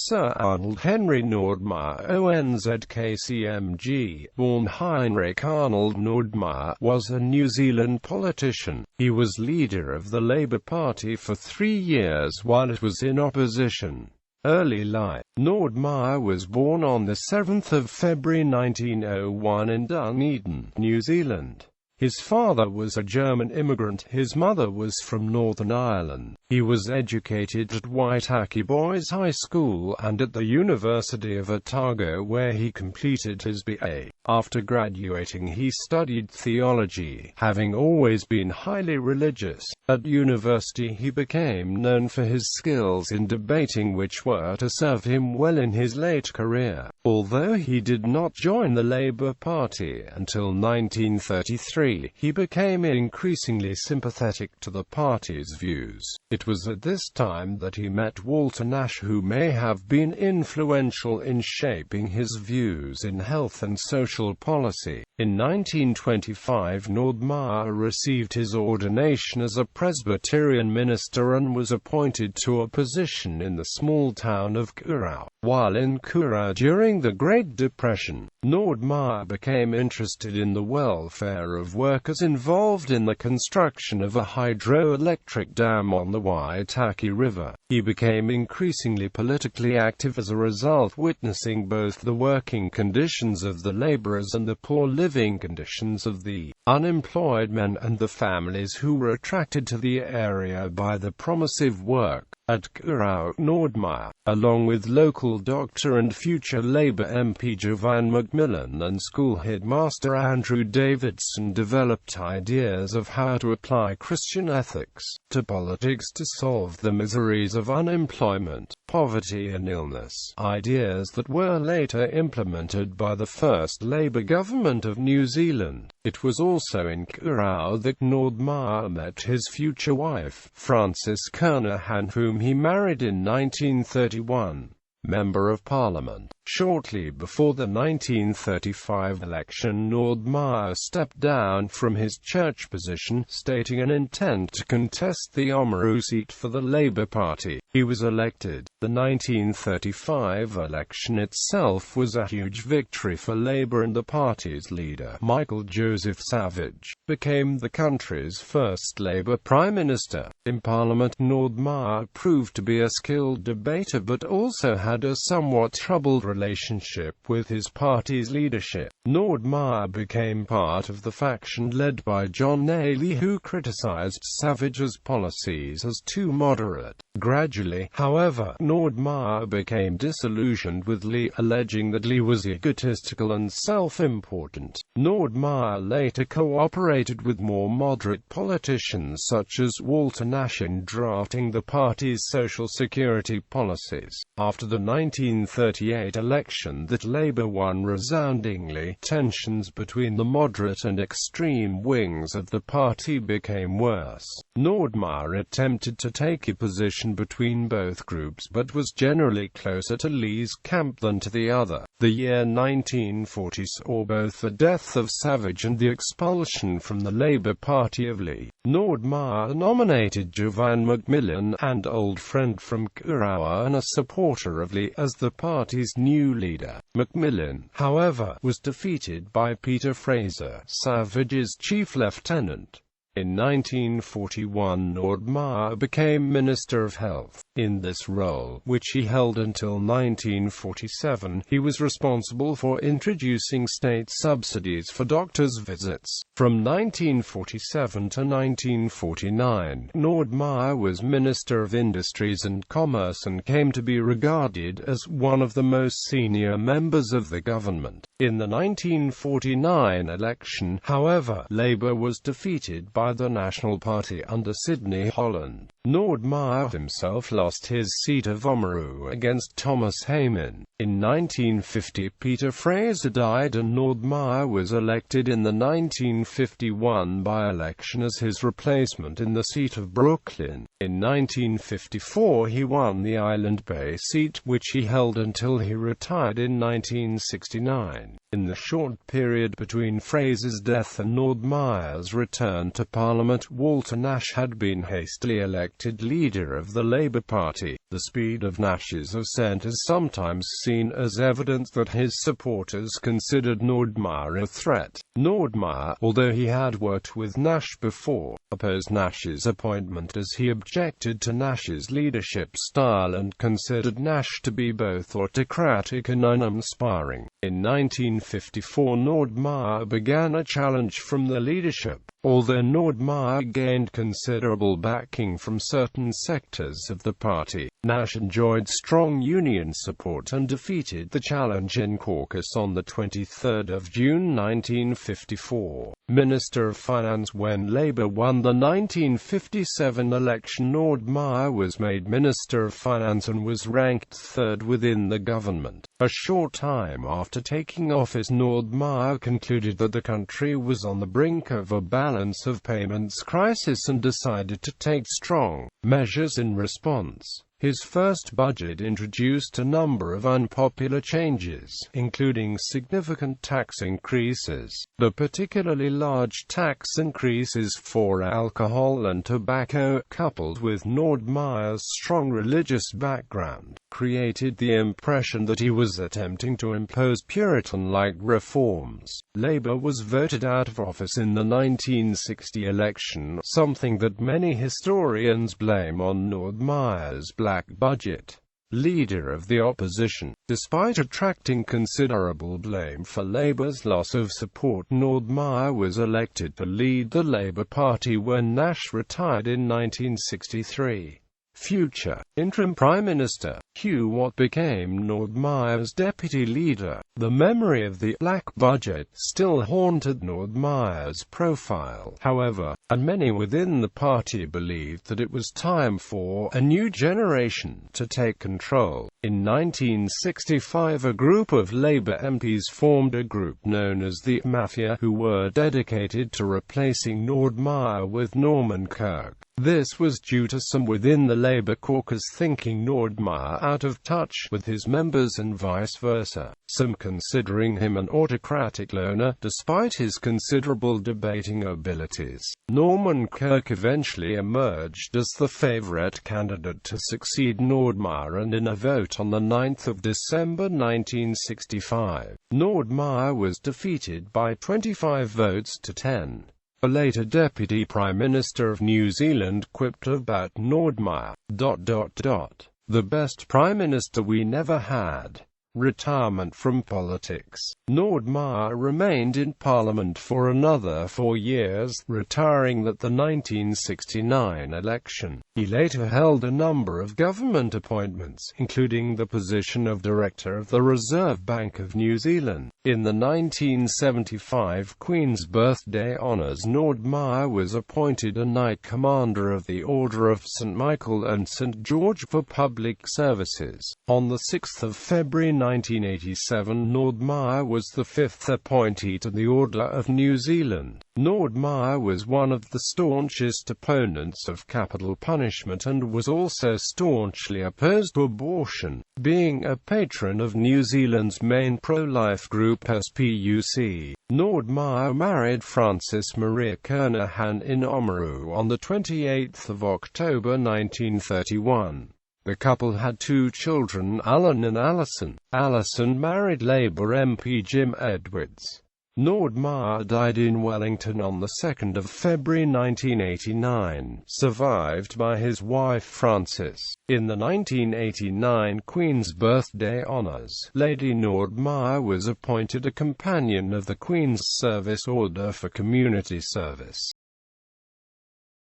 Sir Arnold Henry Nordmeyer ONZ KCMG, born Heinrich Arnold Nordmeyer, was a New Zealand politician. He was leader of the Labour Party for 3 years while it was in opposition. Early life. Nordmeyer was born on the 7th of February 1901 in Dunedin, New Zealand. His father was a German immigrant, his mother was from Northern Ireland. He was educated at Waitaki Boys High School and at the University of Otago, where he completed his BA. After graduating he studied theology, having always been highly religious. At university he became known for his skills in debating, which were to serve him well in his late career. Although he did not join the Labour Party until 1933, he became increasingly sympathetic to the party's views. It was at this time that he met Walter Nash, who may have been influential in shaping his views in health and social policy. In 1925, Nordmeyer received his ordination as a Presbyterian minister and was appointed to a position in the small town of Kurau. While in Kurau during the Great Depression, Nordmeyer became interested in the welfare of workers involved in the construction of a hydroelectric dam on the Waitaki River. He became increasingly politically active as a result, witnessing both the working conditions of the laborers and the poor living conditions of the unemployed men and the families who were attracted to the area by the promising work. At Kurau, Nordmeyer, along with local doctor and future Labour MP Jovan Macmillan and school headmaster Andrew Davidson, developed ideas of how to apply Christian ethics to politics to solve the miseries of unemployment, poverty and illness, ideas that were later implemented by the first Labour government of New Zealand. It was also in Kurau that Nordmeyer met his future wife, Frances Kernahan, whom he married in 1931. Member of Parliament. Shortly before the 1935 election, Nordmeyer stepped down from his church position, stating an intent to contest the Oamaru seat for the Labour Party. He was elected. The 1935 election itself was a huge victory for Labour, and the party's leader, Michael Joseph Savage, became the country's first Labour Prime Minister. In Parliament, Nordmeyer proved to be a skilled debater but also had a somewhat troubled relationship with his party's leadership. Nordmeyer became part of the faction led by John Naylor, who criticised Savage's policies as too moderate. Gradually, however, Nordmeyer became disillusioned with Lee, alleging that Lee was egotistical and self-important. Nordmeyer later cooperated with more moderate politicians such as Walter Nash in drafting the party's social security policies. After the 1938 election that Labour won resoundingly, tensions between the moderate and extreme wings of the party became worse. Nordmeyer attempted to take a position between both groups but was generally closer to Lee's camp than to the other. The year 1940 saw both the death of Savage and the expulsion from the Labour Party of Lee. Nordmeyer nominated Jovan Macmillan, an old friend from Kurau and a supporter of Lee, as the party's new leader. Macmillan, however, was defeated by Peter Fraser, Savage's chief lieutenant. In 1941, Nordmeyer became Minister of Health. In this role, which he held until 1947, he was responsible for introducing state subsidies for doctors' visits. From 1947 to 1949, Nordmeyer was Minister of Industries and Commerce and came to be regarded as one of the most senior members of the government. In the 1949 election, however, Labour was defeated by the National Party under Sidney Holland. Nordmeyer himself lost his seat of Oamaru against Thomas Hayman. In 1950, Peter Fraser died and Nordmeyer was elected in the 1951 by-election as his replacement in the seat of Brooklyn. In 1954 he won the Island Bay seat, which he held until he retired in 1969. In the short period between Fraser's death and Nordmeyer's return to Parliament, Walter Nash had been hastily elected leader of the Labour Party. The speed of Nash's ascent is sometimes seen as evidence that his supporters considered Nordmeyer a threat. Nordmeyer, although he had worked with Nash before, opposed Nash's appointment as he objected to Nash's leadership style and considered Nash to be both autocratic and uninspiring. In 1954, Nordmeyer began a challenge from the leadership. Although Nordmeyer gained considerable backing from certain sectors of the party, Nash enjoyed strong union support and defeated the challenge in caucus on 23 June 1954. Minister of Finance when Labour won the 1957 election, Nordmeyer was made Minister of Finance and was ranked third within the government. A short time after taking office, Nordmeyer concluded that the country was on the brink of a balance of payments crisis and decided to take strong measures in response. His first budget introduced a number of unpopular changes, including significant tax increases. The particularly large tax increases for alcohol and tobacco, coupled with Nordmeyer's strong religious background, created the impression that he was attempting to impose Puritan-like reforms. Labour was voted out of office in the 1960 election, something that many historians blame on Nordmeyer's black budget. Leader of the opposition, despite attracting considerable blame for Labour's loss of support, Nordmeyer was elected to lead the Labour Party when Nash retired in 1963. Future interim Prime Minister Hugh Watt became Nordmeyer's deputy leader. The memory of the black budget still haunted Nordmeyer's profile, however, and many within the party believed that it was time for a new generation to take control. In 1965, a group of Labour MPs formed a group known as the Mafia, who were dedicated to replacing Nordmeyer with Norman Kirk. This was due to some within the Labour caucus thinking Nordmeyer out of touch with his members and vice versa, some considering him an autocratic loner, despite his considerable debating abilities. Norman Kirk eventually emerged as the favourite candidate to succeed Nordmeyer, and in a vote on 9 December 1965, Nordmeyer was defeated by 25 votes to 10. A later Deputy Prime Minister of New Zealand quipped about Nordmeyer, "The best Prime Minister we never had." Retirement from politics. Nordmeyer remained in Parliament for another 4 years, retiring at the 1969 election. He later held a number of government appointments, including the position of Director of the Reserve Bank of New Zealand. In the 1975 Queen's Birthday Honours, Nordmeyer was appointed a Knight Commander of the Order of St Michael and St George for Public Services. On 6 February 1987, Nordmeyer was the 5th appointee to the Order of New Zealand. Nordmeyer was one of the staunchest opponents of capital punishment and was also staunchly opposed to abortion, being a patron of New Zealand's main pro-life group SPUC. Nordmeyer married Frances Maria Kernahan in Oamaru on 28 October 1931. The couple had 2 children, Alan and Alison. Alison married Labour MP Jim Edwards. Nordmeyer died in Wellington on 2 February 1989, survived by his wife Frances. In the 1989 Queen's Birthday Honours, Lady Nordmeyer was appointed a Companion of the Queen's Service Order for Community Service.